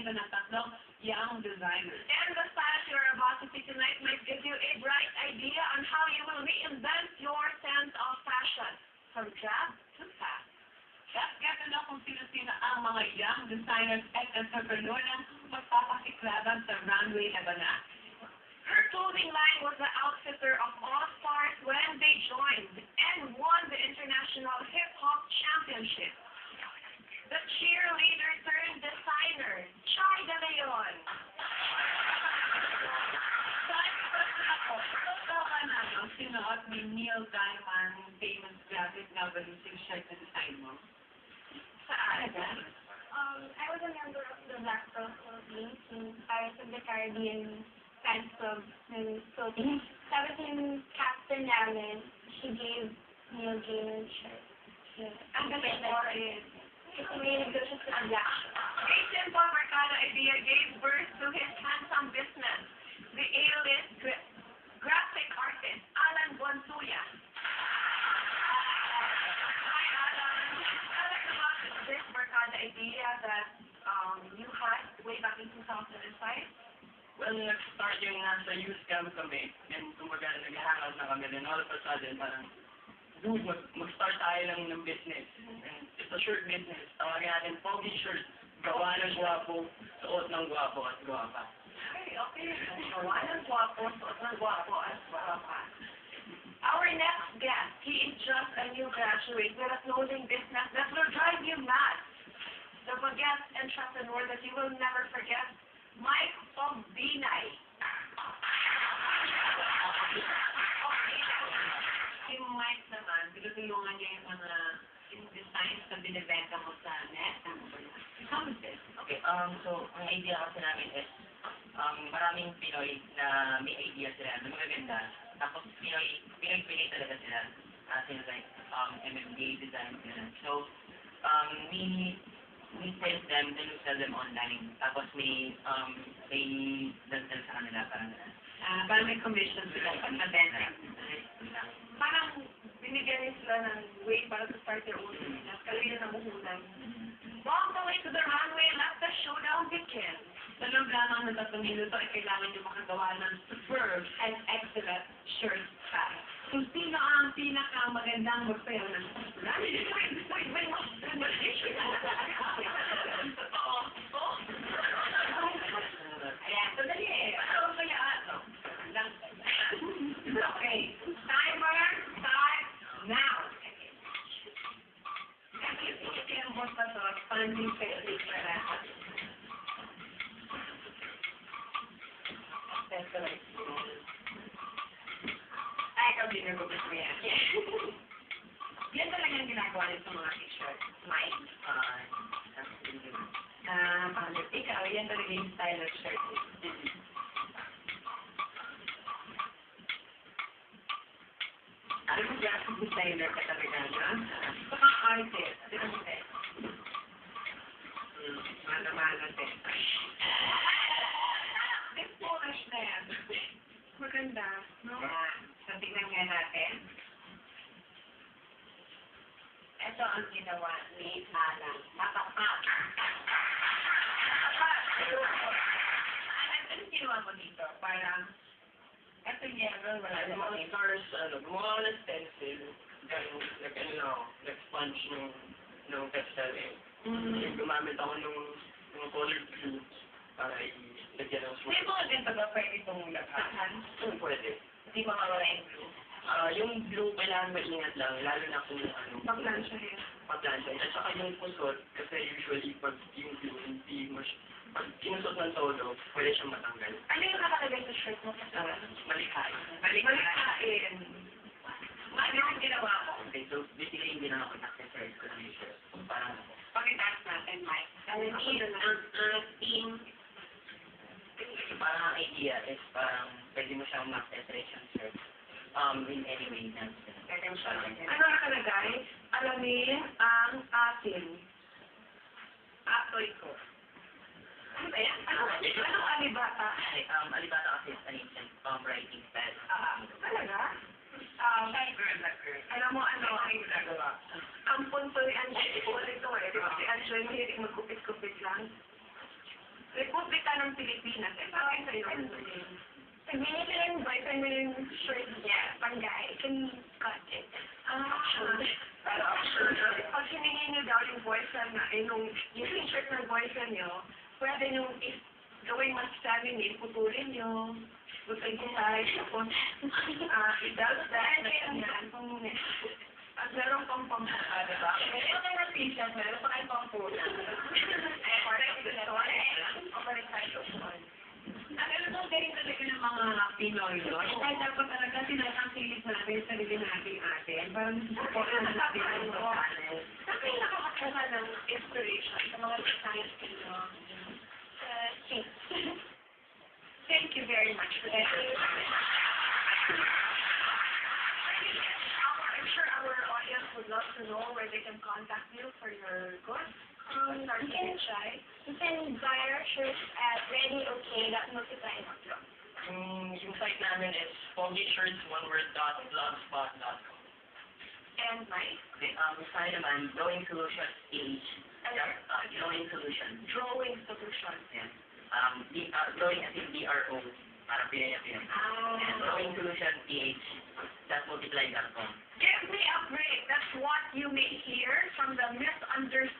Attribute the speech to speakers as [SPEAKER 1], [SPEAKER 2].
[SPEAKER 1] combination ng tatlong young designers. And the styles you're about to see tonight might give you a bright idea on how you will reinvent your sense of fashion, from drab to fast. Let's get to know kung sino-sino ang mga young designers at entrepreneur na magpapasiklaban sa runway na banat. Her clothing line was the outfitter of all stars when they joined and won the International Hip Hop Championship. The cheerleader turned designer, Chai De Leon. Sinuot ni Neil Diamond, famous graphic novel, yung shirt na design mo. Saan?
[SPEAKER 2] I was a member of the Black Pearl Philippines, yung Pirates of the Caribbean fans club ng Philippines. Tapos yung captain namin, she gave Neil Gaiman shirt.
[SPEAKER 1] Ang galing mo rin.
[SPEAKER 2] Kasi may nagdo siya sa black.
[SPEAKER 1] A simple Mercado idea gave birth to his handsome business, the A-list graphic artist, Alan Bonsuya. Hi, Alan. Tell us about this Mercado idea that you had way back in 2005.
[SPEAKER 3] Well, nag-start yung nasa youth camp kami, and kumbaga nag-hangout na kami, then all of a sudden, parang, dude, mag-start tayo lang ng business. And it's a shirt business. Tawagin natin, pogi shirt, gawa ng gwapo, suot ng gwapo at gwapa.
[SPEAKER 1] Ay, okay. Gawa ng gwapo, suot ng gwapo at gwapa. Our next guest, he is just a new graduate with a clothing business that will drive you mad. The guest entrepreneur that you will never forget, Mike Ogbinay. Si Mike naman, tinutulungan niya yung mga designs na binibenta mo sa net. How is this?
[SPEAKER 4] Okay, so, ang idea kasi namin is, maraming Pinoy na may idea sila na magaganda. Tapos, Pinoy talaga sila. As in, like, MMDA design sila. So, we sell them, then we sell them online. Tapos, may sell sa kanila, parang
[SPEAKER 1] Parang may commission sila pag nabenta. Parang binigyan niya sila ng way para to start their own business. Kalina na muhunan. On the way to the runway, let the showdown begin. Sa loob lamang ng 3 minuto ay kailangan niyo makagawa ng superb and excellent shirt style. Kung sino ang pinakamagandang magsayaw ng runway. Ayan, sandali eh. Ano ba yan? Okay. Timer, start now. Yan mo pa to. Expanding technique para. That's right. Ay, kami na gusto mo yan. Yan talagang ginagawa nito sa mga t-shirt. Mike. Pangit. Ikaw, yan talaga yung style of shirt. Alam mo, graphic designer ka talaga, no? Saka artist. Sino mo, te? Mana-mana, te. This Polish na yan. Maganda, no? So, tingnan nga natin. Ito ang ginawa ni Alan. Matapat. Ano ginawa mo dito? Parang, ito yellow, wala
[SPEAKER 3] Yung mga stars, gumawa ko ng stencil, nag-sponge ng textile eh. Gumamit ako ng colored glue para ilagyan ng
[SPEAKER 1] may mga ganito ba pwede itong lagsahan?
[SPEAKER 3] Pwede.
[SPEAKER 1] Hindi makawala yung glue.
[SPEAKER 3] Yung glue, kailangan maingat lang, lalo na kung
[SPEAKER 1] Pag-lansya rin.
[SPEAKER 3] pag-lansya. At saka yung pusot, kasi usually pag yung glue, pag kinusot ng todo, pwede siyang matanggal.
[SPEAKER 1] Ano yung nakalagay sa shirt mo?
[SPEAKER 3] Malikhain.
[SPEAKER 1] Malikhain. Ano yung ginawa ko?
[SPEAKER 4] okay, so, basically, hindi na ako accessories ko ng shirt. Parang,
[SPEAKER 1] Pakitaas natin, Mike. Ano yung ang ating
[SPEAKER 4] parang ang idea is parang pwede mo siyang ma-accessorize yung shirt in any way na
[SPEAKER 1] ano nakalagay? Alamin ang ating atoy ko. Ano ba yan? Anong alibata?
[SPEAKER 4] Alibata kasi is an ancient writing style.
[SPEAKER 1] Talaga? Alam mo ano ang ginagawa? Ang punto ni Anjoy, ito eh. Si Anjoy mahilig magkupit-kupit lang.
[SPEAKER 2] Pag binili yung boyfriend mo yung shirt niya, pang guy, can cut it.
[SPEAKER 1] Pero pag hiningi niyo daw yung boyfriend na, yung shirt ng boyfriend niyo, pwede niyo gawing mas feminine, putulin niyo, putulin niyo tapos, it does that, at meron pang pampuha, diba? Meron kayo ng t-shirt, meron pa kayong pampuha. Correct tayo. Ano daw galing talaga ng mga Pinoy, no? Kaya dapat talaga sinasangkilit natin sa sarili nating atin para support na natin ang channel. Saan kayo nakakakuha ng inspiration sa mga designs ninyo? Thank you very much for that. I'm sure our audience would love to know where they can contact you for your goods.
[SPEAKER 2] You can buy our shirts at readyoK.multiply.com.
[SPEAKER 3] Yung site namin is foggyshirts.blogspot.com.
[SPEAKER 1] And Mike,
[SPEAKER 4] Site naman, Drawing Solutions PH. Drawing Solutions.
[SPEAKER 1] Drawing Solutions.
[SPEAKER 4] Yan. Drawing as in DRO. Para Pinay na Pinay. And Drawing Solutions PH.multiply.com.
[SPEAKER 1] Give me a break. That's what you may hear from the misunderstood